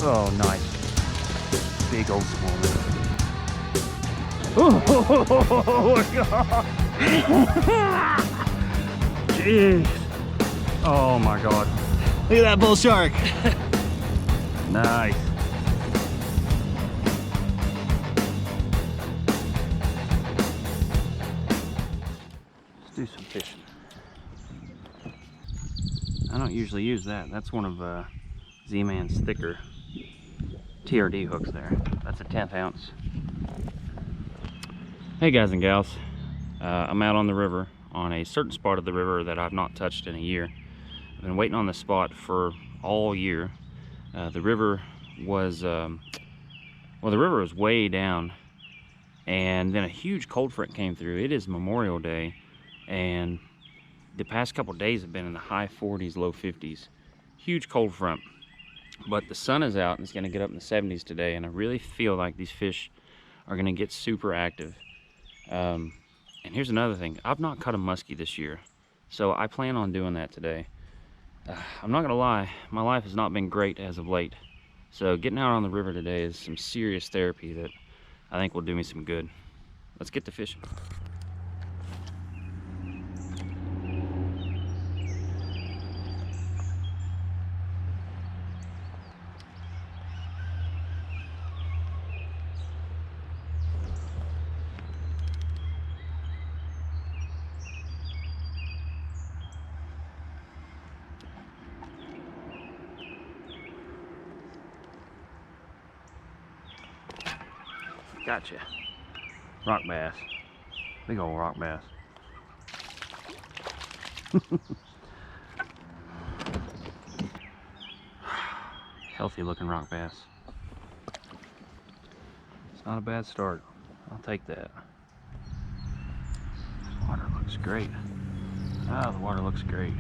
Oh, nice. Big old smallmouth. Oh my God. Jeez. Oh my God. Look at that bull shark. Nice. Let's do some fishing. I don't usually use that. That's one of Z-Man's thicker TRD hooks there. That's a 1/10 ounce. Hey guys and gals, I'm out on the river on a certain spot of the river that I've not touched in a year. I've been waiting on this spot for all year. The river was way down, and then a huge cold front came through. It is Memorial Day, and the past couple days have been in the high 40s, low 50s. Huge cold front, but the sun is out and it's going to get up in the 70s today, and I really feel like these fish are going to get super active. And here's another thing. I've not caught a muskie this year, so I plan on doing that today. I'm not gonna lie, my life has not been great as of late, so getting out on the river today is some serious therapy that I think will do me some good. Let's get to fishing. Gotcha. Rock bass. Big old rock bass. Healthy looking rock bass. It's not a bad start. I'll take that. The water looks great. Ah, the water looks great.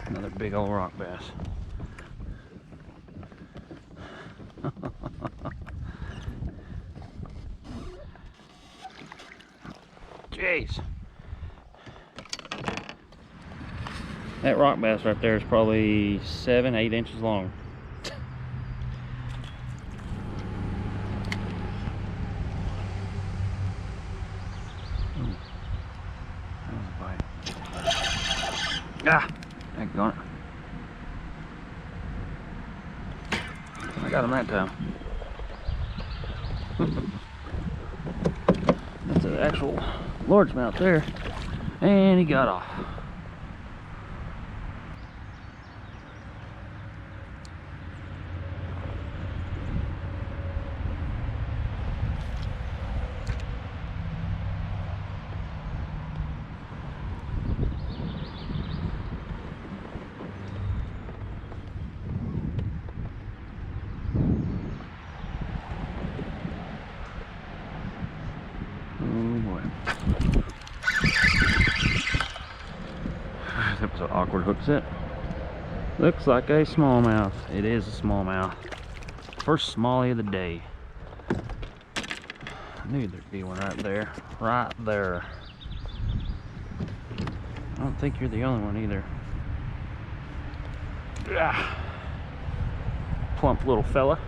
Another big old rock bass. Jeez. That rock bass right there is probably 7-8 inches long. Ah, heck on it. I got him that time. That's an actual largemouth there. And he got off. That was an awkward hook set. Looks like a smallmouth. It is a smallmouth. First smallie of the day. I knew there'd be one right there. Right there. I don't think you're the only one either. Ah. Plump little fella.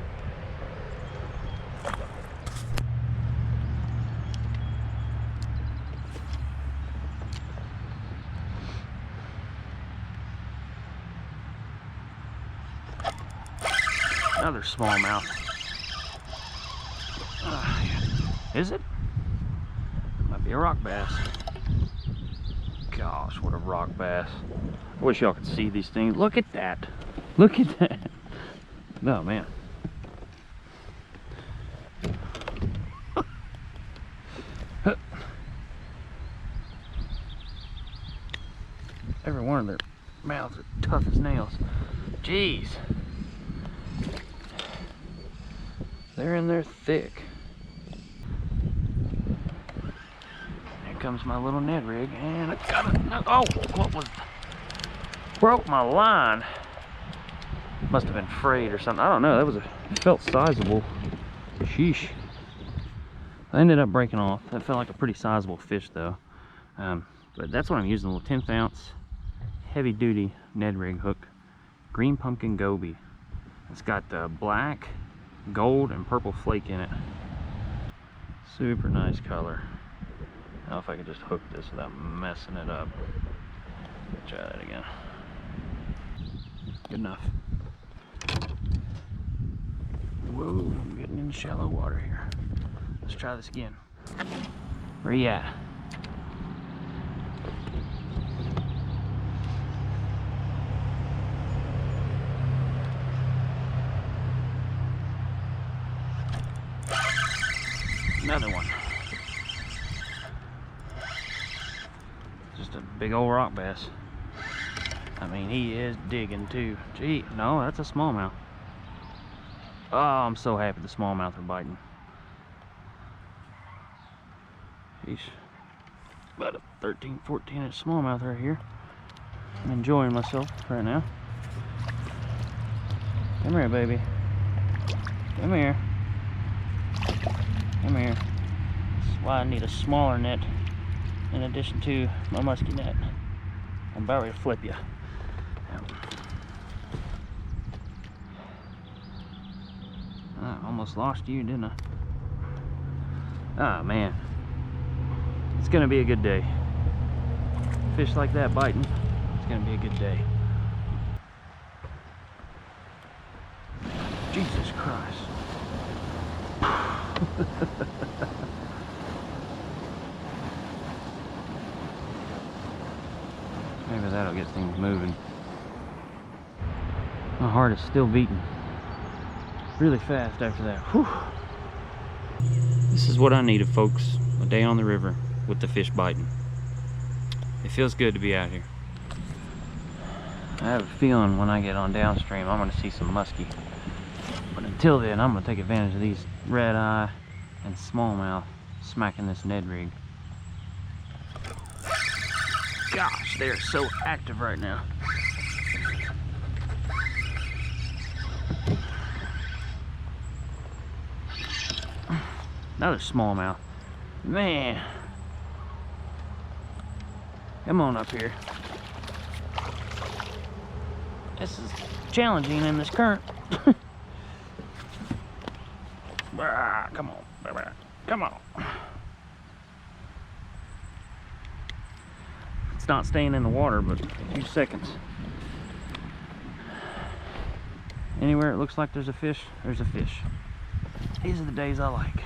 Another smallmouth. Is it? Might be a rock bass. Gosh, what a rock bass. I wish y'all could see these things. Look at that. Look at that. Oh, man. Every one of their mouths are tough as nails. Jeez. They're in there thick. Here comes my little Ned rig, and I got it. Oh, what was? Broke my line. Must have been frayed or something. I don't know. That was it felt sizable. Sheesh. I ended up breaking off. That felt like a pretty sizable fish though. But that's what I'm using, a little 10th ounce heavy duty Ned rig hook. Green pumpkin goby. It's got black, gold, and purple flake in it. Super nice color. I don't know if I can just hook this without messing it up. Try that again. Good enough. Whoa, I'm getting in shallow water here. Let's try this again. Where you at? Another one. Just a big old rock bass. I mean, he is digging too. Gee, no, that's a smallmouth. Oh, I'm so happy the smallmouth are biting. Jeez. About a 13, 14 inch smallmouth right here. I'm enjoying myself right now. Come here, baby. Come here. Come here. That's why I need a smaller net in addition to my muskie net. I'm about ready to flip you. I almost lost you, didn't I? Ah, man. It's gonna be a good day. Fish like that biting, it's gonna be a good day. Jesus Christ. Maybe that'll get things moving. My heart is still beating really fast after that. Whew. This is what I needed, folks. A day on the river with the fish biting. It feels good to be out here. I have a feeling when I get on downstream I'm going to see some muskie. But until then, I'm going to take advantage of these red eye and smallmouth smacking this Ned rig. Gosh, they're so active right now. Another smallmouth. Man. Come on up here. This is challenging in this current. Come on. Come on. It's not staying in the water, but a few seconds. Anywhere it looks like there's a fish, there's a fish. These are the days I like.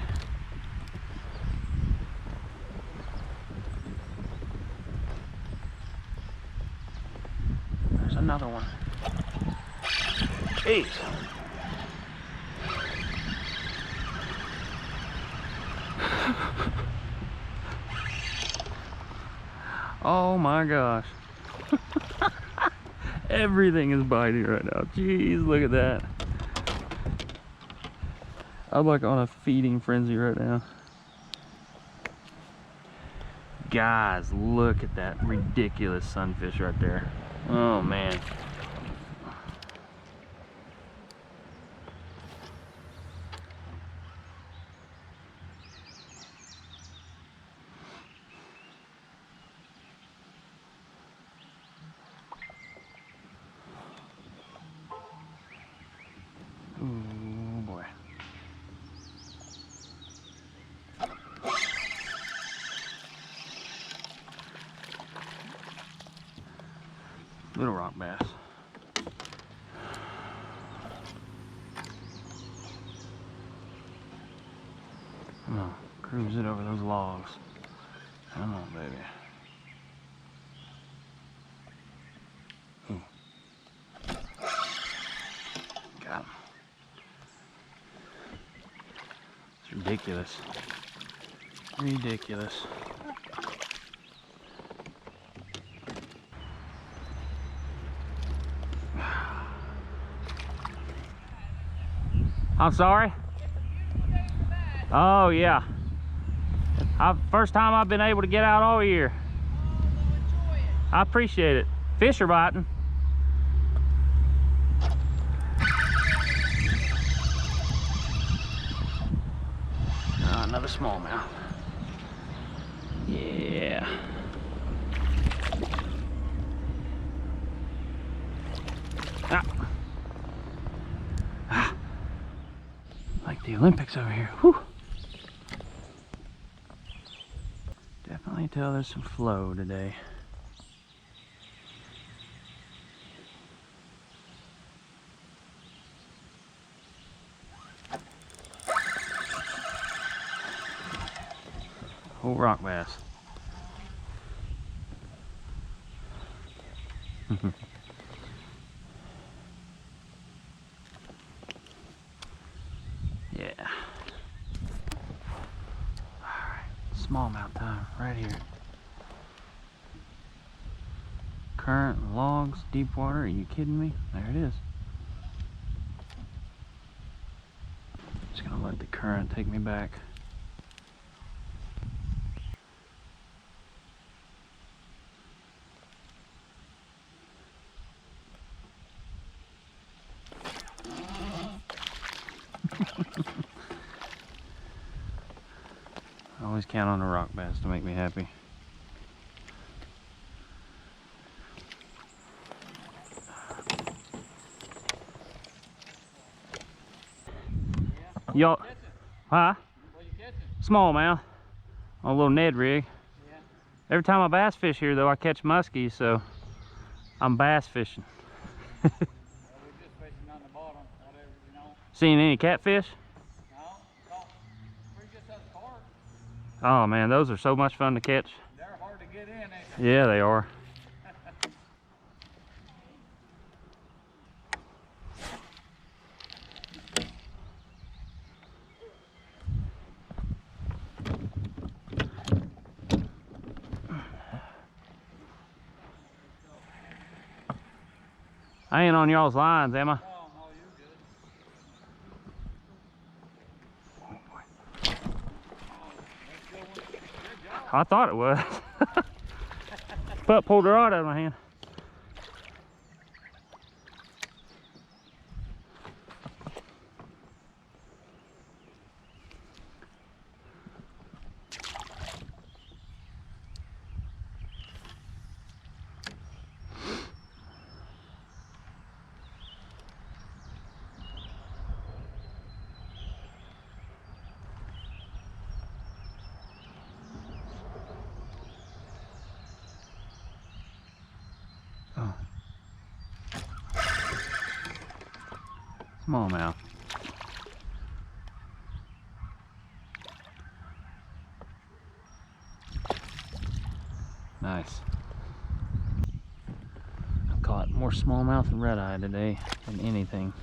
There's another one. Jeez. Oh my gosh. Everything is biting right now. Jeez, look at that. I'm like on a feeding frenzy right now. Guys, look at that ridiculous sunfish right there. Oh man. Oh boy. Little rock bass. Come on, cruise it over those logs. Come on, baby. Ooh. Got him. It's ridiculous. Ridiculous. I'm sorry? Oh yeah. First time I've been able to get out all year. I appreciate it. Fish are biting. smallmouth. Yeah. Ah. Ah. Like the Olympics over here. Whew. Definitely tell there's some flow today. Whole rock bass. Yeah. Alright, smallmouth time right here. Current, logs, deep water. Are you kidding me? There it is. Just gonna let the current take me back. I always count on the rock bass to make me happy. Y'all, huh? Smallmouth on a little Ned rig. Yeah. Every time I bass fish here, though, I catch muskies, so I'm bass fishing. We're just fishing on the bottom, whatever, you know. Seeing any catfish? No, we're just at the park. Oh man, those are so much fun to catch. They're hard to get in, ain't they? Yeah, they are. I ain't on y'all's lines, am I? No, you're good. I thought it was. But pulled the rod out of my hand. Oh. Smallmouth. Nice. I've caught more smallmouth and red-eye today than anything.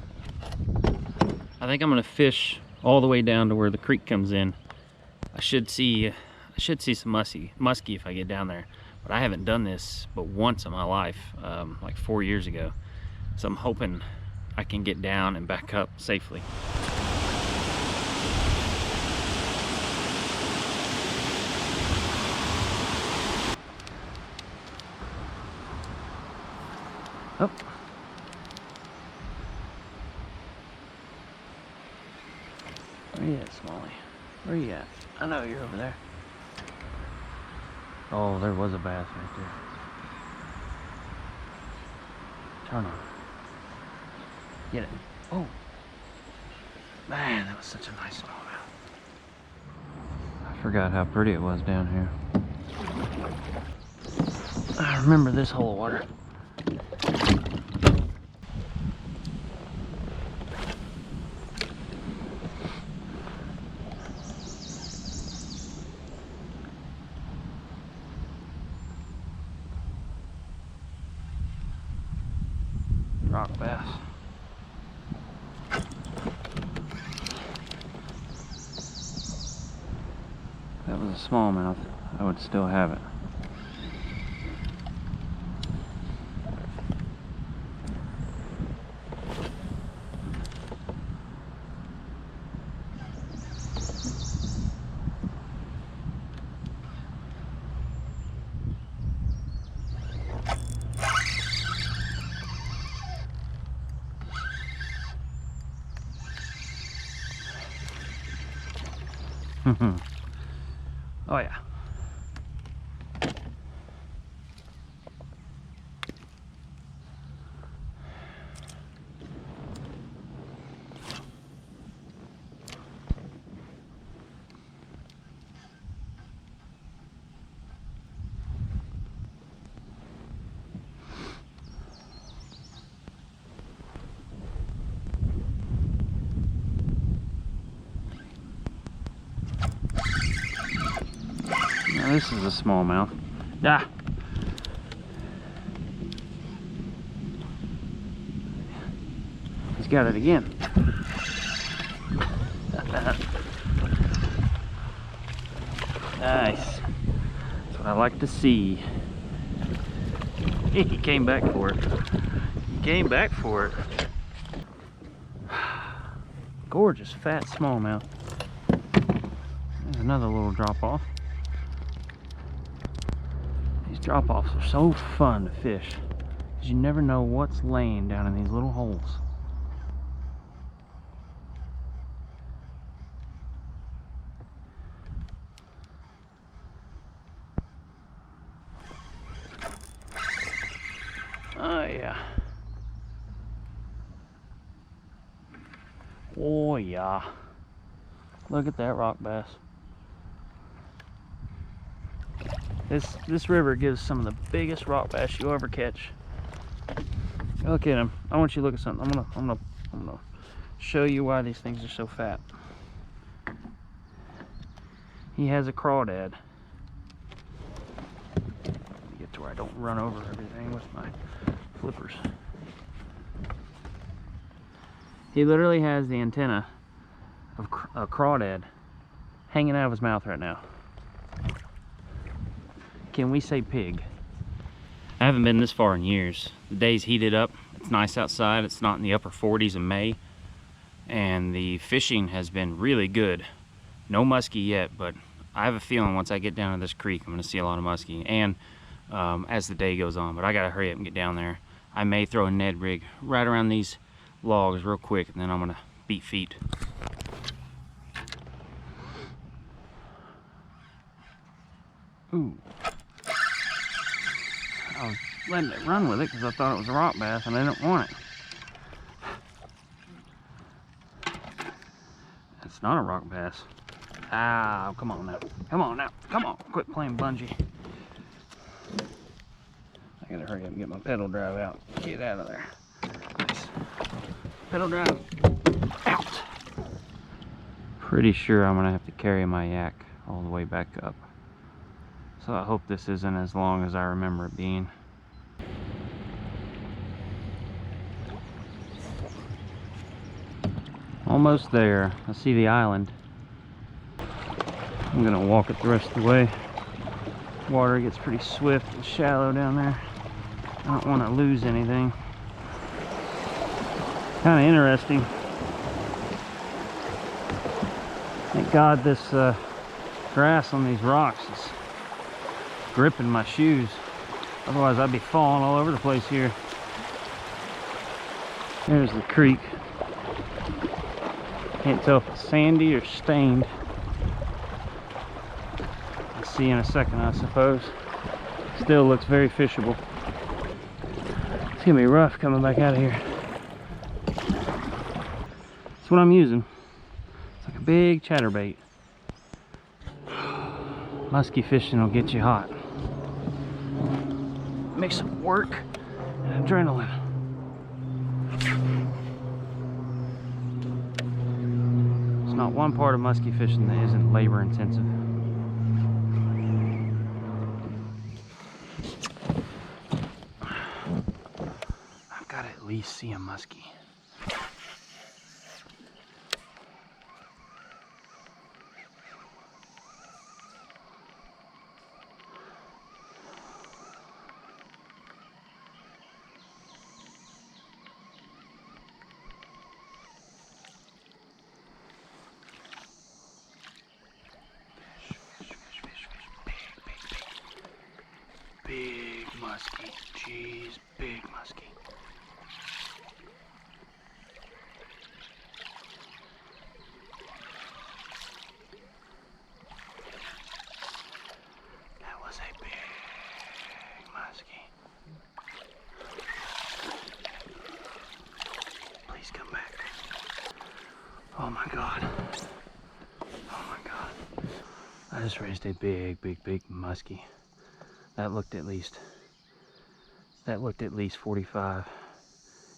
I think I'm gonna fish all the way down to where the creek comes in. I should see some muskie if I get down there. But I haven't done this but once in my life, like 4 years ago. So I'm hoping I can get down and back up safely. Oh. Where you at, Smalley? Where you at? I know you're over there. Oh, there was a bass right there. Turn on. Get it. Oh. Man, that was such a nice smallmouth. I forgot how pretty it was down here. I remember this hole of water. Rock bass. If that was a smallmouth, I would still have it. Oh yeah. Now this is a smallmouth. Ah. He's got it again. Nice. That's what I like to see. He came back for it. He came back for it. Gorgeous fat smallmouth. There's another little drop off. These drop offs are so fun to fish because you never know what's laying down in these little holes. Oh yeah. Oh yeah. Look at that rock bass. This river gives some of the biggest rock bass you'll ever catch. Look at him. I want you to look at something. I'm gonna show you why these things are so fat. He has a crawdad. Get to where I don't run over everything with my flippers. He literally has the antenna of a crawdad hanging out of his mouth right now. Can we say pig? I haven't been this far in years. The day's heated up. It's nice outside. It's not in the upper 40s in May. And the fishing has been really good. No muskie yet, but I have a feeling once I get down to this creek, I'm gonna see a lot of muskie. And as the day goes on, but I gotta hurry up and get down there. I may throw a Ned rig right around these logs real quick, and then I'm gonna beat feet. Ooh. I was letting it run with it because I thought it was a rock bass and I didn't want it. It's not a rock bass. Ah, come on now. Come on now. Come on. Quit playing bungee. I gotta hurry up and get my pedal drive out. Get out of there. Nice. Pedal drive out. Pretty sure I'm gonna have to carry my yak all the way back up. So I hope this isn't as long as I remember it being. Almost there. I see the island. I'm gonna walk it the rest of the way. Water gets pretty swift and shallow down there. I don't want to lose anything. Kind of interesting. Thank God this grass on these rocks is gripping my shoes. Otherwise I'd be falling all over the place here. There's the creek. Can't tell if it's sandy or stained. I'll see in a second, I suppose. Still looks very fishable. It's gonna be rough coming back out of here. That's what I'm using. It's like a big chatterbait. Musky fishing will get you hot. Mix of work and adrenaline. There's not one part of musky fishing that isn't labor intensive. I've got to at least see a muskie. Big muskie, jeez, big muskie. Oh my God. Oh my God. I just raised a big muskie. That looked at least 45,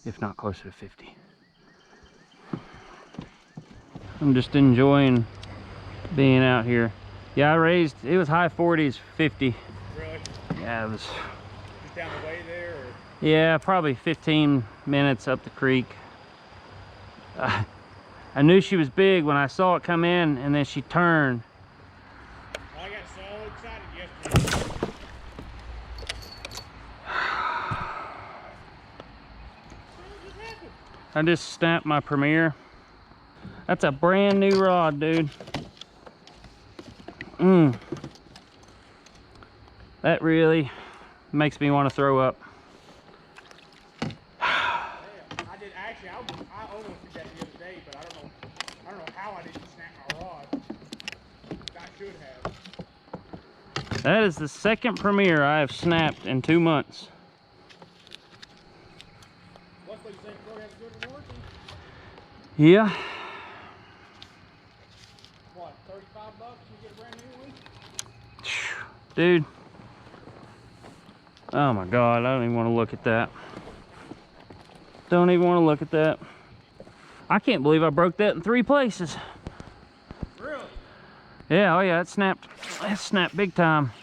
if not closer to 50. I'm just enjoying being out here. Yeah, I raised, it was high 40s, 50. Really? Yeah, it was. Just down the way there? Or? Yeah, probably 15 minutes up the creek. I knew she was big when I saw it come in, and then she turned. I got so excited yesterday. I just snapped my Premier. That's a brand new rod, dude. That really makes me want to throw up. I did actually. I almost did that the other day, but I don't know how I didn't snap my rod. I should have. That is the second Premier I have snapped in 2 months. Luckily, you think Ford has a good warranty. Yeah. What, $35 you get a brand new one? Dude. Oh my God, I don't even want to look at that. Don't even want to look at that. I can't believe I broke that in 3 places. Really? Yeah, oh yeah, it snapped. It snapped big time.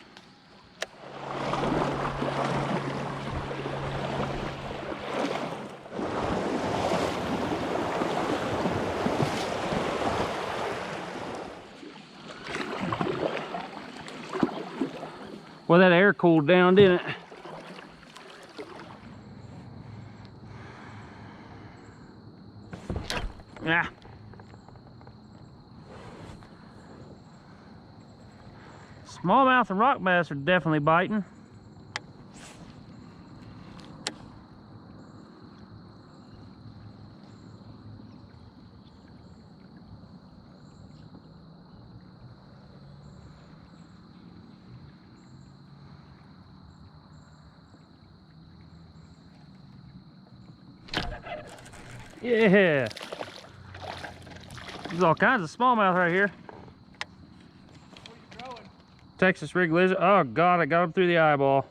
Well, that air cooled down, didn't it? Yeah. Smallmouth and rock bass are definitely biting. Yeah. There's all kinds of smallmouth right here. What are you throwing? Texas rig lizard. Oh God, I got him through the eyeball.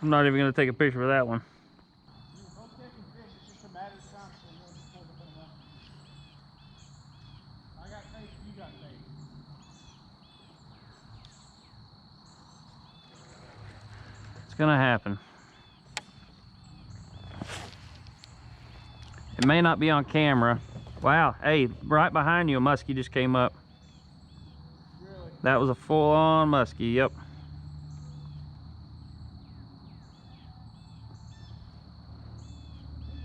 I'm not even gonna take a picture of that one. You were both catching fish. It's just a matter of time before one pulls up in a mouth. I got bait. You got bait. It's gonna happen. It may not be on camera. Wow, hey, right behind you, a muskie just came up. Really? That was a full-on muskie, yep.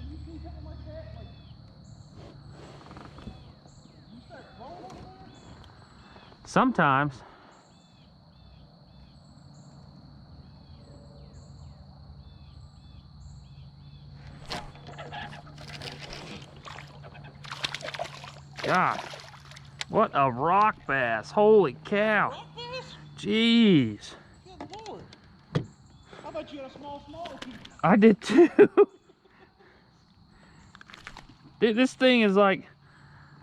You see something like that? Like, you start blowing up there? Sometimes. God, what a rock bass. Holy cow. Rock bass? Jeez. Good Lord. How about you had a small? I did too. Dude, this thing is like,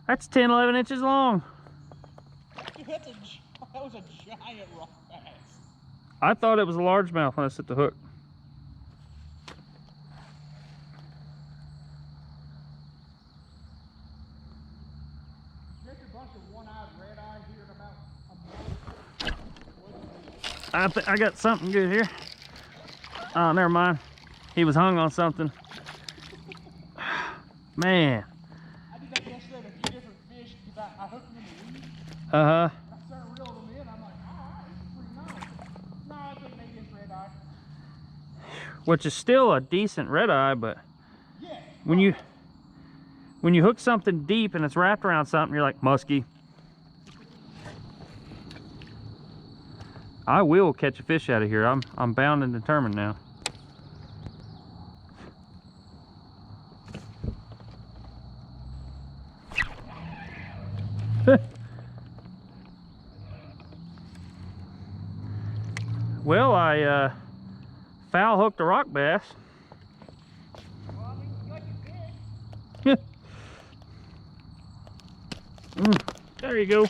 that's 10, 11 inches long. Dude, that was a giant rock bass. I thought it was a largemouth when I set the hook. There's a bunch of one-eyed red-eye here in about a month. I got something good here. Oh, never mind. He was hung on something. Man. I did that yesterday with a few different fish because I hooked them in the weed. Uh-huh. I started reeling them in. I'm like, alright, this is pretty nice. No, I think maybe it's red-eye. Which is still a decent red eye, but Yeah. when you hook something deep and it's wrapped around something, you're like, muskie. I will catch a fish out of here. I'm bound and determined now. Well, I foul hooked a rock bass. Well, I mean, you got your fish. There you go.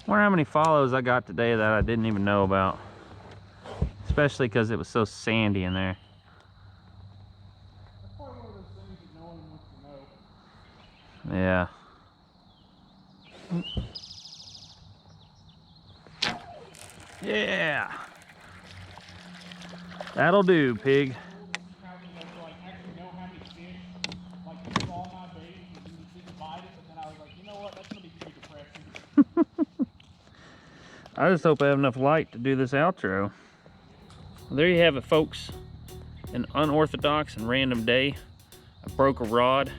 Wonder how many follows I got today that I didn't even know about. Especially because it was so sandy in there. That's probably one of those things that no one wants to know. Yeah. Yeah. That'll do, pig. Like actually know how many fish like saw my bait and didn't bite it, but then I was like, you know what, that's gonna be too depressing. I just hope I have enough light to do this outro. Well, there you have it, folks. An unorthodox and random day. I broke a rod.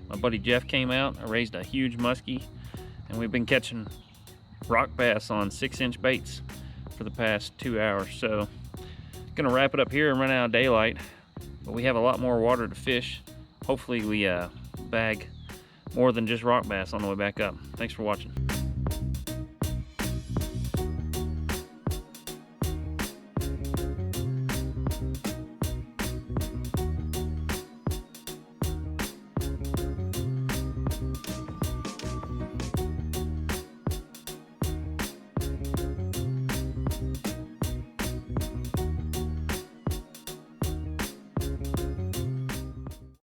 My buddy Jeff came out. I raised a huge muskie, and we've been catching rock bass on 6-inch baits for the past 2 hours. So gonna wrap it up here and run out of daylight, but we have a lot more water to fish. Hopefully we bag more than just rock bass on the way back up. Thanks for watching.